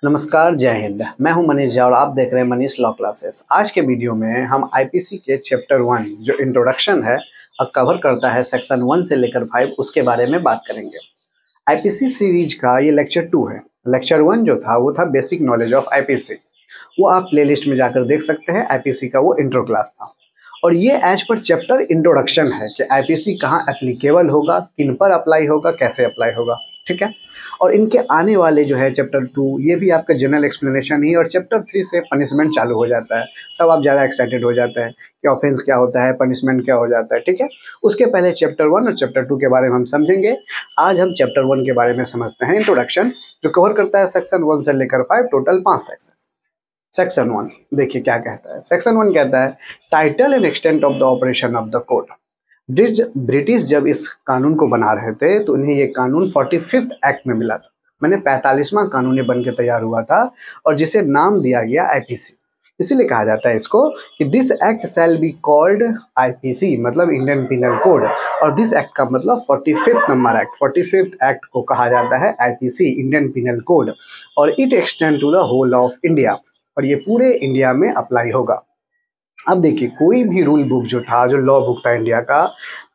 नमस्कार, जय हिंद। मैं हूं मनीष झा और आप देख रहे हैं मनीष लॉ क्लासेस। आज के वीडियो में हम आईपीसी के चैप्टर 1 जो इंट्रोडक्शन है और कवर करता है सेक्शन 1 से लेकर 5 उसके बारे में बात करेंगे। आईपीसी सीरीज का ये लेक्चर 2 है। लेक्चर 1 जो था वो था बेसिक नॉलेज ऑफ आईपीसी। वो आप प्लेलिस्ट में जाकर देख सकते हैं। आईपीसी का वो इंट्रो क्लास था और ये एज पर चैप्टर इंट्रोडक्शन है कि आईपीसी कहाँ एप्लीकेबल होगा, किन पर अप्लाई होगा, कैसे अप्लाई होगा। ठीक है। और इनके आने वाले जो है चैप्टर 2 ये भी आपका जनरल एक्सप्लेनेशन ही, और चैप्टर 3 से पनिशमेंट चालू हो जाता है। तब आप ज़्यादा एक्साइटेड हो जाते हैं कि ऑफेंस क्या होता है, पनिशमेंट क्या हो जाता है। ठीक है। उसके पहले चैप्टर 1 और चैप्टर 2 के बारे में हम समझेंगे। आज हम चैप्टर 1 के बारे में समझते हैं, इंट्रोडक्शन, जो कवर करता है सेक्शन 1 से लेकर 5, टोटल 5 सेक्शन। सेक्शन 1 देखिए क्या कहता है। सेक्शन 1 कहता है title and extent of the operation of the code. British जब इस कानून को बना रहे थे तो उन्हें ये कानून 45th एक्ट में मिला था। मैंने 45वां कानून बन के तैयार हुआ था और जिसे नाम दिया गया आईपीसी। इसीलिए कहा जाता है इसको कि this act shall be called IPC, मतलब इंडियन पिनल कोड। और दिस एक्ट का मतलब 45th number act, 45th act को कहा जाता है आईपीसी, इंडियन पिनल कोड। और it extend to the whole of India, और ये पूरे इंडिया में अप्लाई होगा। अब देखिए, कोई भी रूल बुक जो था, जो लॉ बुक था इंडिया का,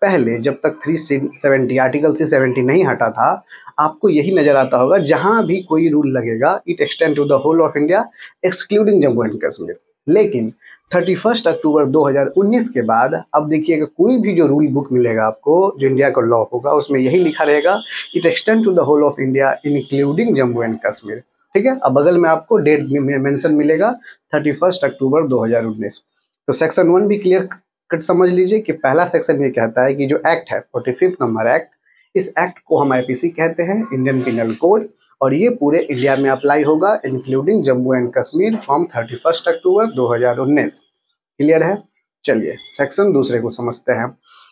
पहले जब तक 370 आर्टिकल 370 नहीं हटा था, आपको यही नजर आता होगा जहां भी कोई रूल लगेगा it extend to the whole of India excluding Jammu and Kashmir. लेकिन 31 अक्टूबर 2019 के बाद अब देखिएगा, कोई भी जो रूल बुक मिलेगा आपको, जो इंडिया का लॉ होगा, उसमें यही लिखा रहेगा it extend to the whole of India including Jammu and Kashmir. ठीक है। अब बगल में आपको डेट मेंशन मिलेगा 31 अक्टूबर 2019। तो सेक्शन 1 भी क्लियर कट समझ लीजिए कि पहला सेक्शन ये कहता है कि जो एक्ट है 45th नंबर एक्ट, इस एक्ट को हम आईपीसी कहते हैं, इंडियन पिनल कोड, और ये पूरे इंडिया में अप्लाई होगा including Jammu and Kashmir from 31 October 2019। Clear है। चलिए सेक्शन दूसरे को समझते हैं।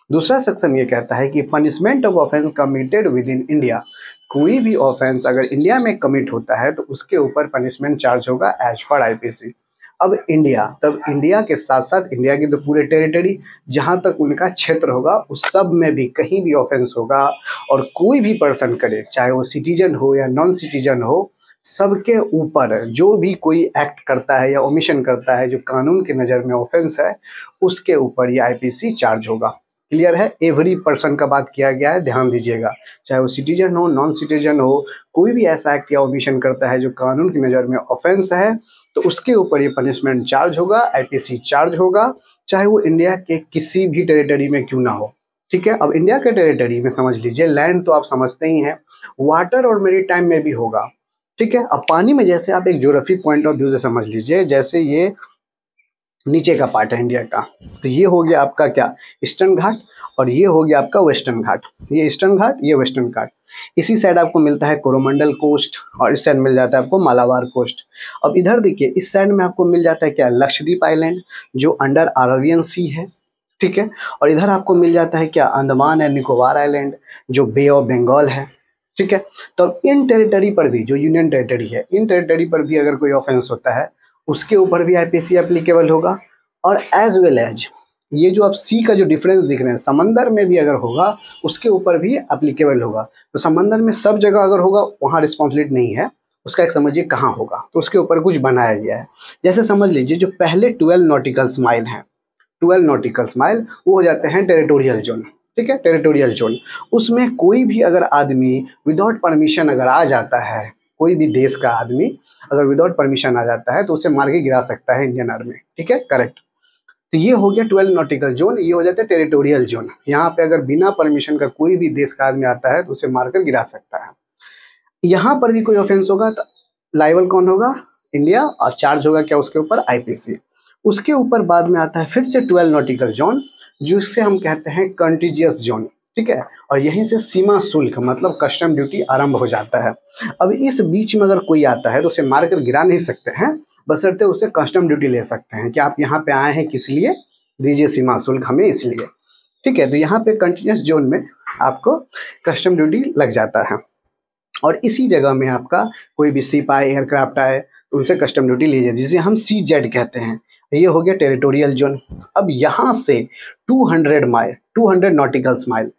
दूसरा सेक्शन ये कहता है कि punishment of offence committed with in India. कोई भी ऑफेंस अगर इंडिया में कमिट होता है तो उसके ऊपर पनिशमेंट चार्ज होगा एज पर आईपीसी। अब इंडिया, तब इंडिया के साथ साथ इंडिया की तो पूरे टेरिटरी, जहां तक उनका क्षेत्र होगा उस सब में भी कहीं भी ऑफेंस होगा, और कोई भी पर्सन करे, चाहे वो सिटीजन हो या नॉन सिटीजन हो, सबके ऊपर जो भी कोई एक्ट करता है या ओमिशन करता है जो कानून के नज़र में ऑफेंस है, उसके ऊपर ये आईपीसी चार्ज होगा। क्लियर है। एवरी पर्सन का बात किया गया है, ध्यान दीजिएगा, चाहे वो सिटीजन हो, नॉन सिटीजन हो, कोई भी ऐसा एक्ट या ओमिशन करता है जो कानून की नज़र में ऑफेंस है, तो उसके ऊपर ये पनिशमेंट चार्ज होगा, आईपीसी चार्ज होगा, चाहे वो इंडिया के किसी भी टेरिटरी में क्यों ना हो। ठीक है। अब इंडिया के टेरिटरी में समझ लीजिए, लैंड तो आप समझते ही हैं, वाटर और मेरीटाइम में भी होगा। ठीक है। अब पानी में जैसे आप एक ज्योग्राफिक पॉइंट ऑफ व्यू से समझ लीजिए, जैसे ये नीचे का पार्ट है इंडिया का, तो ये हो गया आपका क्या, ईस्टर्न घाट, और ये हो गया आपका वेस्टर्न घाट। ये ईस्टर्न घाट, ये वेस्टर्न घाट। इसी साइड आपको मिलता है कोरोमंडल कोस्ट, और इस साइड मिल जाता है आपको मालाबार कोस्ट। अब इधर देखिए, इस साइड में आपको मिल जाता है क्या, लक्षद्वीप आइलैंड, जो अंडर अरेबियन सी है। ठीक है। और इधर आपको मिल जाता है क्या, अंडमान एंड निकोबार आइलैंड, जो बे ऑफ बंगाल है। ठीक है। तो अब इन टेरिटरी पर भी, जो यूनियन टेरिटरी है, इन टेरिटरी पर भी अगर कोई ऑफेंस होता है उसके ऊपर भी आईपीसी एप्लीकेबल होगा। और एज वेल एज ये जो आप सी का जो डिफरेंस दिख रहे हैं, समंदर में भी अगर होगा उसके ऊपर भी एप्लीकेबल होगा। तो समंदर में सब जगह अगर होगा वहाँ रिस्पॉन्सिबिलिटी नहीं है, उसका एक समझिए कहाँ होगा, तो उसके ऊपर कुछ बनाया गया है। जैसे समझ लीजिए, जो पहले 12 नॉटिकल्स माइल हैं, 12 नॉटिकल्स माइल, वो हो जाते हैं टेरिटोरियल जोन। ठीक है। टेरिटोरियल जोन, उसमें कोई भी अगर आदमी विदाउट परमिशन अगर आ जाता है, कोई भी देश का आदमी अगर विदाउट परमिशन आ जाता है तो उसे मार के गिरा सकता है इंडियन आर्मी। ठीक है, करेक्ट। तो ये हो गया 12 नॉटिकल जोन, ये हो जाता है टेरिटोरियल जोन। यहाँ पे अगर बिना परमिशन का कोई भी देश का आदमी आता है तो उसे मारकर गिरा सकता है। यहाँ पर भी कोई ऑफेंस होगा तो लाइबल कौन होगा, इंडिया, और चार्ज होगा क्या उसके ऊपर, आईपीसी। उसके ऊपर बाद में आता है फिर से 12 नॉटिकल जोन, जिससे हम कहते हैं कंटीजियस जोन। ठीक है। और यहीं से सीमा शुल्क मतलब कस्टम ड्यूटी आरंभ हो जाता है। अब इस बीच में अगर कोई आता है तो उसे मारकर गिरा नहीं सकते हैं, बशर्ते उसे कस्टम ड्यूटी ले सकते हैं कि आप यहाँ पे आए हैं किस लिए, दीजिए सीमा शुल्क हमें इसलिए। ठीक है। तो यहाँ पे कंटीन्यूस जोन में आपको कस्टम ड्यूटी लग जाता है, और इसी जगह में आपका कोई भी शिप आए, एयरक्राफ्ट आए, तो उनसे कस्टम ड्यूटी ली जाती है, जिसे हम CZ कहते हैं। ये हो गया टेरिटोरियल जोन। अब यहाँ से 200 mile, 200 nautical mile,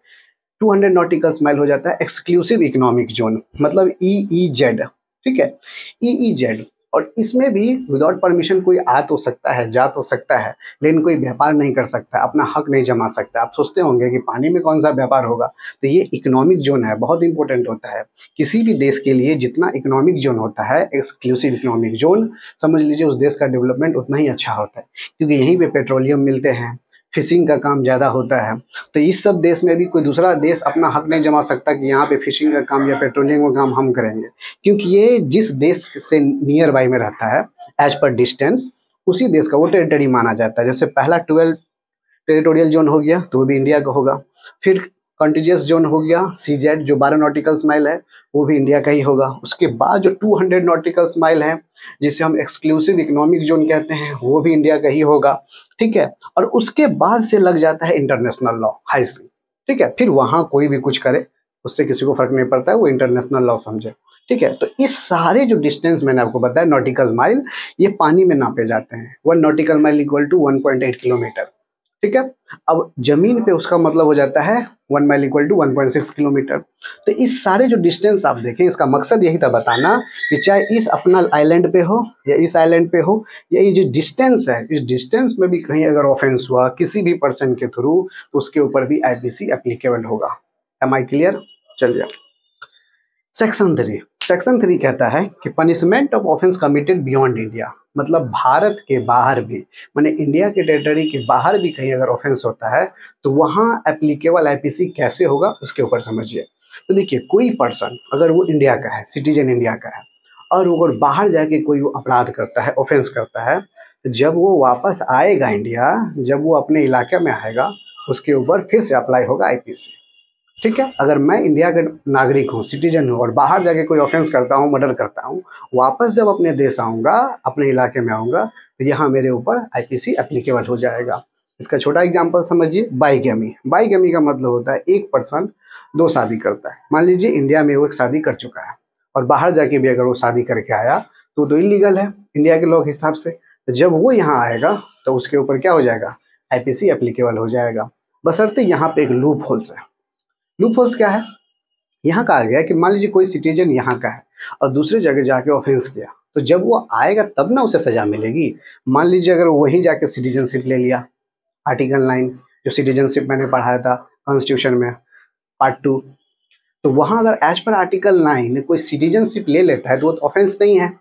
200 nautical mile हो जाता है एक्सक्लूसिव इकोनॉमिक जोन, मतलब EEZ। ठीक है, EEZ। और इसमें भी विदाउट परमिशन कोई आ तो सकता है, जा तो सकता है, लेकिन कोई व्यापार नहीं कर सकता, अपना हक नहीं जमा सकता। आप सोचते होंगे कि पानी में कौन सा व्यापार होगा, तो ये इकोनॉमिक जोन है, बहुत इंपॉर्टेंट होता है किसी भी देश के लिए। जितना इकोनॉमिक जोन होता है, एक्सक्लूसिव इकोनॉमिक जोन, समझ लीजिए उस देश का डेवलपमेंट उतना ही अच्छा होता है, क्योंकि यहीं पे पेट्रोलियम मिलते हैं, फिशिंग का काम ज़्यादा होता है। तो इस सब देश में भी कोई दूसरा देश अपना हक नहीं जमा सकता कि यहाँ पे फिशिंग का काम या पेट्रोलियम का काम हम करेंगे, क्योंकि ये जिस देश से नियर बाई में रहता है एज पर डिस्टेंस, उसी देश का वो टेरिटरी माना जाता है। जैसे पहला 12 टेरिटोरियल जोन हो गया तो वो भी इंडिया का होगा। फिर कॉन्टिजियस जोन हो गया CZ, जो 12 नॉटिकल माइल है, वो भी इंडिया का ही होगा। उसके बाद जो 200 नॉटिकल माइल है, जिसे हम एक्सक्लूसिव इकोनॉमिक जोन कहते हैं, वो भी इंडिया का ही होगा। ठीक है, और उसके बाद से लग जाता है इंटरनेशनल लॉ, हाई सी। ठीक है, फिर वहाँ कोई भी कुछ करे उससे किसी को फर्क नहीं पड़ता है, वो इंटरनेशनल लॉ समझे। ठीक है, तो इस सारे जो डिस्टेंस मैंने आपको बताया नॉटिकल माइल, ये पानी में नापे जाते हैं। 1 nautical mile equal to 1.8 kilometre. ठीक है, अब जमीन पे उसका मतलब हो जाता है 1 माइल इक्वल टू 1.6 किलोमीटर। तो इस सारे जो डिस्टेंस आप देखें, इसका मकसद यही था बताना कि चाहे इस अपना आइलैंड पे हो या इस आइलैंड पे हो, या ये जो डिस्टेंस है, इस डिस्टेंस में भी कहीं अगर ऑफेंस हुआ किसी भी पर्सन के थ्रू, तो उसके ऊपर भी IPC एप्लीकेबल होगा। Am I clear? चलिए, सेक्शन 3 कहता है कि punishment of offence committed beyond India, मतलब भारत के बाहर भी, माने इंडिया के टेरिटरी के बाहर भी कहीं अगर ऑफेंस होता है तो वहाँ एप्लीकेबल IPC कैसे होगा उसके ऊपर समझिए। तो देखिए, कोई पर्सन अगर वो इंडिया का है, सिटीजन इंडिया का है, और अगर बाहर जाके कोई वो अपराध करता है, ऑफेंस करता है, तो जब वो वापस आएगा इंडिया, जब वो अपने इलाके में आएगा, उसके ऊपर फिर से अप्लाई होगा IPC। ठीक है, अगर मैं इंडिया का नागरिक हूँ, सिटीजन हूँ, और बाहर जाके कोई ऑफेंस करता हूँ, मर्डर करता हूँ, वापस जब अपने देश आऊँगा, अपने इलाके में आऊँगा, तो यहाँ मेरे ऊपर IPC एप्लीकेबल हो जाएगा। इसका छोटा एग्जांपल समझिए, बाईगैमी। बाईगैमी का मतलब होता है एक पर्सन 2 शादी करता है। मान लीजिए इंडिया में वो एक शादी कर चुका है और बाहर जाके भी अगर वो शादी करके आया तो इलीगल है इंडिया के लॉ के हिसाब से। तो जब वो यहाँ आएगा तो उसके ऊपर क्या हो जाएगा, IPC एप्लीकेबल हो जाएगा, बशर्ते यहाँ पे एक लूप होल्स है। लूप होल्स क्या है, यहाँ कहा गया कि मान लीजिए कोई सिटीजन यहाँ का है और दूसरी जगह जाके ऑफेंस किया, तो जब वो आएगा तब ना उसे सजा मिलेगी। मान लीजिए अगर वहीं जाके सिटीजनशिप ले लिया, आर्टिकल 9 जो सिटीजनशिप मैंने पढ़ाया था कॉन्स्टिट्यूशन में पार्ट 2, तो वहाँ अगर एज पर आर्टिकल 9 कोई सिटीजनशिप ले लेता है तो वो ऑफेंस नहीं है,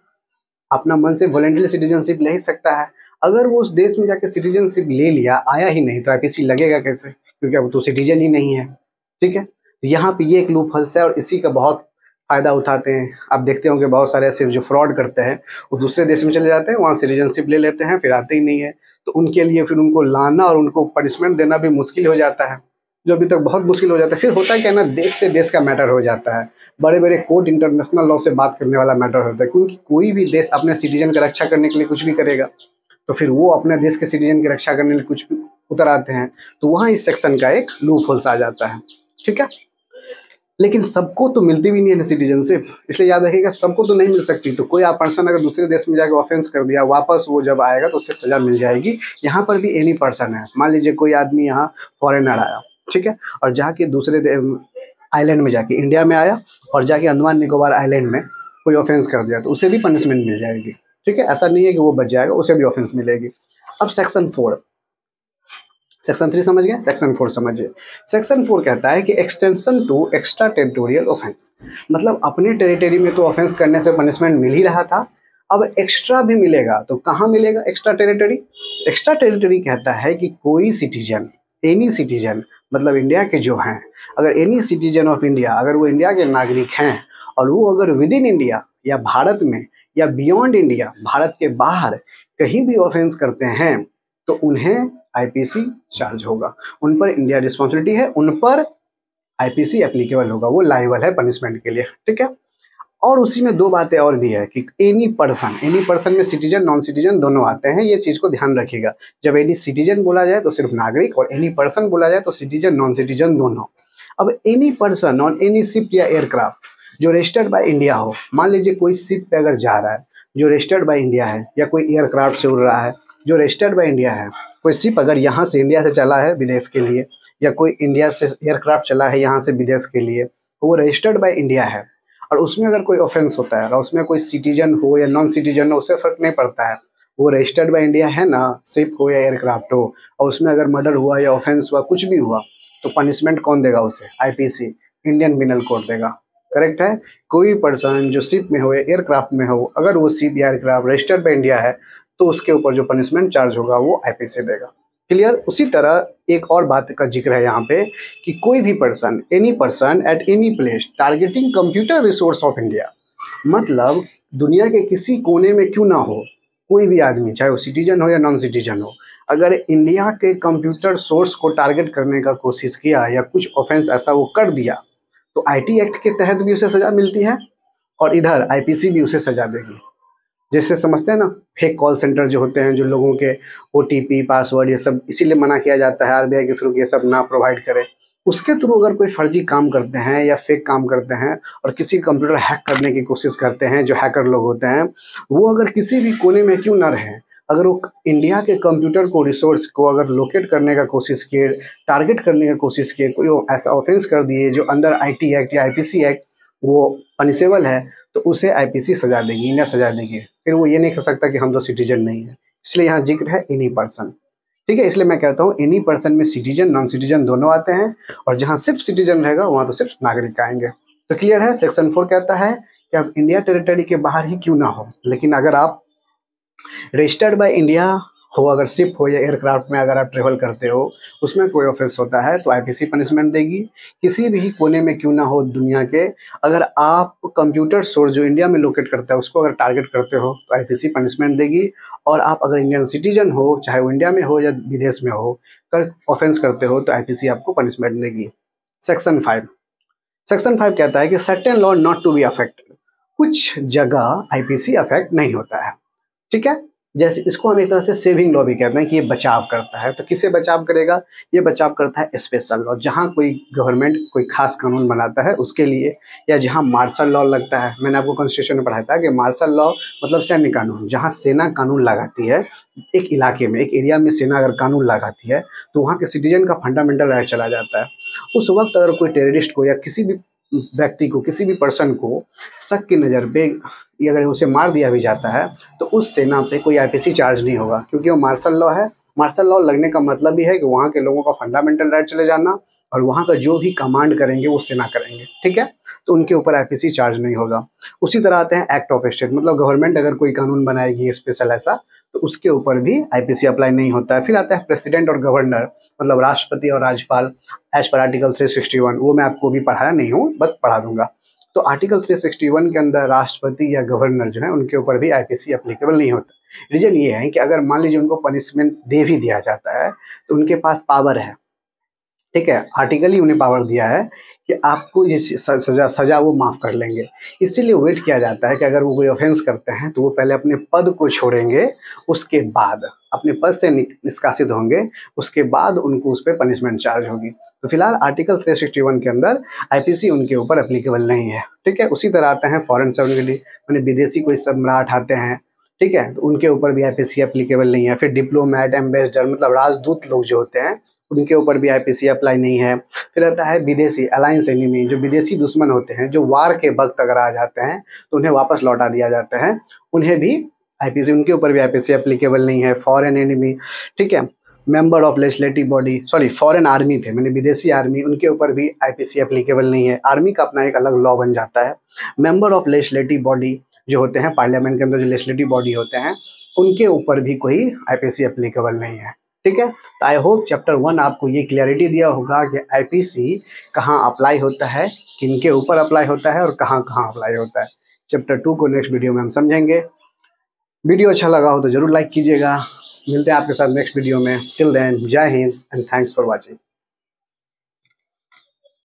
अपना मन से वॉलेंटरी सिटीजनशिप ले ही सकता है। अगर वो उस देश में जाके सिटीजनशिप ले लिया, आया ही नहीं, तो IPC लगेगा कैसे, क्योंकि अब तो सिटीजन ही नहीं है। ठीक है, तो यहाँ पे ये एक लूप होल्स है और इसी का बहुत फ़ायदा उठाते हैं। आप देखते होंगे बहुत सारे ऐसे जो फ्रॉड करते हैं, वो दूसरे देश में चले जाते हैं, वहाँ सिटीजनशिप ले लेते हैं, फिर आते ही नहीं है। तो उनके लिए फिर उनको लाना और उनको पनिशमेंट देना भी मुश्किल हो जाता है, जो अभी तक बहुत मुश्किल हो जाता है। फिर होता है क्या ना, देश से देश का मैटर हो जाता है, बड़े बड़े कोर्ट इंटरनेशनल लॉ से बात करने वाला मैटर होता है, क्योंकि कोई भी देश अपने सिटीजन की रक्षा करने के लिए कुछ भी करेगा, तो फिर वो अपने देश के सिटीजन की रक्षा करने के लिए कुछ भी उतर आते हैं, तो वहाँ इस सेक्शन का एक लूप होल्स आ जाता है। ठीक है, लेकिन सबको तो मिलती भी नहीं है सिटीजनशिप, इसलिए याद रखिएगा सबको तो नहीं मिल सकती। तो कोई आप पर्सन अगर दूसरे देश में जाकर ऑफेंस कर दिया, वापस वो जब आएगा तो उससे सजा मिल जाएगी। यहाँ पर भी एनी पर्सन है, मान लीजिए कोई आदमी यहाँ फॉरेनर आया, ठीक है, और जाके दूसरे आइलैंड में जाके इंडिया में आया और जाके अंडमान निकोबार आइलैंड में कोई ऑफेंस कर दिया, तो उसे भी पनिशमेंट मिल जाएगी। ठीक है, ऐसा नहीं है कि वो बच जाएगा, उसे भी ऑफेंस मिलेगी। अब सेक्शन 3 समझ गए, सेक्शन 4 समझिए। सेक्शन 4 कहता है कि extension to extra territorial offence, मतलब अपने टेरिटरी में तो ऑफेंस करने से पनिशमेंट मिल ही रहा था, अब एक्स्ट्रा भी मिलेगा। तो कहाँ मिलेगा एक्स्ट्रा टेरिटरी? एक्स्ट्रा टेरिटरी कहता है कि कोई सिटीजन, एनी सिटीजन, मतलब इंडिया के जो हैं, अगर एनी सिटीजन ऑफ इंडिया, अगर वो इंडिया के नागरिक हैं और वो अगर विद इन इंडिया या भारत में या बियॉन्ड इंडिया, भारत के बाहर कहीं भी ऑफेंस करते हैं, तो उन्हें IPC चार्ज होगा, उन पर इंडिया रिस्पॉन्सिबिलिटी है, उन पर IPC एप्लीकेबल होगा, वो लायबल है पनिशमेंट के लिए। ठीक है, और उसी में 2 बातें और भी है कि एनी पर्सन में सिटीजन नॉन सिटीजन दोनों आते हैं, ये चीज़ को ध्यान रखिएगा। जब एनी सिटीजन बोला जाए तो सिर्फ नागरिक, और एनी पर्सन बोला जाए तो सिटीजन नॉन सिटीजन दोनों। अब any person on any ship या एयरक्राफ्ट जो रजिस्टर्ड बाय इंडिया हो, मान लीजिए कोई शिप पे अगर जा रहा है जो रजिस्टर्ड बाय इंडिया है, या कोई एयरक्राफ्ट से उड़ रहा है जो रजिस्टर्ड बाय इंडिया है, कोई शिप अगर यहाँ से इंडिया से चला है विदेश के लिए, या कोई इंडिया से एयरक्राफ्ट चला है यहाँ से विदेश के लिए, तो वो रजिस्टर्ड बाय इंडिया है, और उसमें अगर कोई ऑफेंस होता है और उसमें कोई सिटीजन हो या नॉन सिटीजन हो, उससे फर्क नहीं पड़ता है, वो रजिस्टर्ड बाय इंडिया है ना, शिप हो या एयरक्राफ्ट हो, और उसमें अगर मर्डर हुआ या ऑफेंस हुआ, कुछ भी हुआ, तो पनिशमेंट कौन देगा उसे? आईपीसी, इंडियन पिनल कोड देगा। करेक्ट है। कोई पर्सन जो शिप में हो या एयरक्राफ्ट में हो, अगर वो शिप या एयरक्राफ्ट रजिस्टर्ड बाय इंडिया है, तो उसके ऊपर जो पनिशमेंट चार्ज होगा वो आईपीसी देगा। क्लियर। उसी तरह एक और बात का जिक्र है यहाँ पे कि कोई भी person, any person at any place targeting computer resource of India, मतलब दुनिया के किसी कोने में क्यों ना हो, कोई भी आदमी, चाहे वो सिटीजन हो या नॉन सिटीजन हो, अगर इंडिया के कंप्यूटर सोर्स को टारगेट करने का कोशिश किया या कुछ ऑफेंस ऐसा वो कर दिया, तो आईटी एक्ट के तहत भी उसे सजा मिलती है और इधर आईपीसी भी उसे सजा देगी। जैसे समझते हैं ना, फेक कॉल सेंटर जो होते हैं, जो लोगों के ओटीपी पासवर्ड ये सब इसीलिए मना किया जाता है आरबीआई के थ्रू, ये सब ना प्रोवाइड करे। उसके थ्रू अगर कोई फर्जी काम करते हैं या फेक काम करते हैं और किसी कंप्यूटर हैक करने की कोशिश करते हैं, जो हैकर लोग होते हैं, वो अगर किसी भी कोने में क्यों ना रहे, अगर वो इंडिया के कंप्यूटर को, रिसोर्स को अगर लोकेट करने का कोशिश किए, टारगेट करने का कोशिश किए, कोई ऐसा ऑफेंस कर दिए जो अंडर आईटी एक्ट या आईपीसी एक्ट वो पनिशेबल है, तो उसे आईपीसी सजा देगी, इंडिया सजा देगी। फिर वो ये नहीं कर सकता कि हम तो सिटीजन नहीं है। इसलिए यहाँ जिक्र है एनी पर्सन। ठीक है, इसलिए मैं कहता हूँ एनी पर्सन में सिटीजन नॉन सिटीजन दोनों आते हैं, और जहाँ सिर्फ सिटीजन रहेगा वहाँ तो सिर्फ नागरिक आएंगे। तो क्लियर है। सेक्शन 4 कहता है कि आप इंडिया टेरिटरी के बाहर ही क्यों ना हो, लेकिन अगर आप रजिस्टर्ड बाय इंडिया हो, अगर शिप हो या एयरक्राफ्ट में अगर आप ट्रेवल करते हो, उसमें कोई ऑफेंस होता है तो आईपीसी पनिशमेंट देगी। किसी भी कोने में क्यों ना हो दुनिया के, अगर आप कंप्यूटर सोर्स जो इंडिया में लोकेट करता है उसको अगर टारगेट करते हो तो आईपीसी पनिशमेंट देगी। और आप अगर इंडियन सिटीजन हो, चाहे वो इंडिया में हो या विदेश में हो, कर ऑफेंस करते हो तो आईपीसी आपको पनिशमेंट देगी। सेक्शन 5 कहता है कि certain law not to be affected, कुछ जगह आईपीसी अफेक्ट नहीं होता है। ठीक है। जैसे इसको हम एक तरह से सेविंग लॉ भी कहते हैं कि ये बचाव करता है। तो किसे बचाव करेगा? ये बचाव करता है स्पेशल लॉ, जहाँ कोई गवर्नमेंट कोई खास कानून बनाता है उसके लिए, या जहाँ मार्शल लॉ लगता है। मैंने आपको कॉन्स्टिट्यूशन में पढ़ाया था कि मार्शल लॉ मतलब सैन्य कानून, जहाँ सेना कानून लगाती है एक इलाके में, एक एरिया में सेना अगर कानून लगाती है तो वहाँ के सिटीजन का फंडामेंटल राइट चला जाता है। उस वक्त अगर कोई टेररिस्ट को या किसी भी व्यक्ति को, किसी भी पर्सन को शक की नज़र पे अगर उसे मार दिया भी जाता है, तो उस सेना पे कोई आईपीसी चार्ज नहीं होगा, क्योंकि वो मार्शल लॉ है। मार्शल लॉ लगने का मतलब भी है कि वहाँ के लोगों का फंडामेंटल राइट चले जाना, और वहाँ का जो भी कमांड करेंगे वो सेना करेंगे। ठीक है, तो उनके ऊपर आईपीसी चार्ज नहीं होगा। उसी तरह आते हैं एक्ट ऑफ स्टेट, मतलब गवर्नमेंट अगर कोई कानून बनाएगी स्पेशल ऐसा, तो उसके ऊपर भी आईपीसी अप्लाई नहीं होता है। फिर आता है प्रेसिडेंट और गवर्नर, मतलब राष्ट्रपति और राज्यपाल, एज पर आर्टिकल 361। वो मैं आपको भी पढ़ाया नहीं हूँ, बस पढ़ा दूंगा। तो आर्टिकल 361 के अंदर राष्ट्रपति या गवर्नर जो है उनके ऊपर भी आईपीसी एप्लीकेबल नहीं होता। रीजन ये है कि अगर मान लीजिए उनको पनिशमेंट दे भी दिया जाता है तो उनके पास पावर है। ठीक है, आर्टिकल ही उन्हें पावर दिया है कि आपको ये सजा वो माफ़ कर लेंगे। इसीलिए वेट किया जाता है कि अगर वो कोई ऑफेंस करते हैं तो वो पहले अपने पद को छोड़ेंगे, उसके बाद अपने पद से निष्कासित होंगे, उसके बाद उनको उस पर पनिशमेंट चार्ज होगी। तो फिलहाल आर्टिकल 361 के अंदर आईपीसी उनके ऊपर एप्लीकेबल नहीं है। ठीक है। उसी तरह आते हैं फॉरेन सेक्रेटरी, माने विदेशी कोई सम्राट आते हैं, ठीक है, तो उनके ऊपर भी आईपीसी एप्लीकेबल नहीं है। फिर डिप्लोमेट, एम्बेसडर, मतलब राजदूत लोग जो होते हैं उनके ऊपर भी आईपीसी अप्लाई नहीं है। फिर आता है विदेशी अलायंस एनिमी, जो विदेशी दुश्मन होते हैं, जो वार के वक्त अगर आ जाते हैं तो उन्हें वापस लौटा दिया जाता है, उन्हें भी आईपीसी, उनके ऊपर भी आईपीसी एप्लीकेबल नहीं है। फॉरेन एनिमी, ठीक है, member of legislative body, sorry foreign army थे, मैंने विदेशी आर्मी, उनके ऊपर भी आईपीसी एप्लीकेबल नहीं है। आर्मी का अपना एक अलग लॉ बन जाता है। मेंबर ऑफ लेजिस्लेटिव बॉडी जो होते हैं, पार्लियामेंट के अंदर जो लेजिस्लेटिव बॉडी होते हैं, उनके ऊपर भी कोई आईपीसी एप्लीकेबल नहीं है। ठीक है। तो आई होप चैप्टर 1 आपको ये क्लैरिटी दिया होगा कि आईपीसी कहाँ अप्लाई होता है, किनके ऊपर अप्लाई होता है और कहाँ कहाँ अप्लाई होता है। चैप्टर 2 को नेक्स्ट वीडियो में हम समझेंगे। वीडियो अच्छा लगा हो तो जरूर लाइक कीजिएगा। मिलते हैं आपके साथ नेक्स्ट वीडियो में। टिल देन, जय Hind and thanks for watching.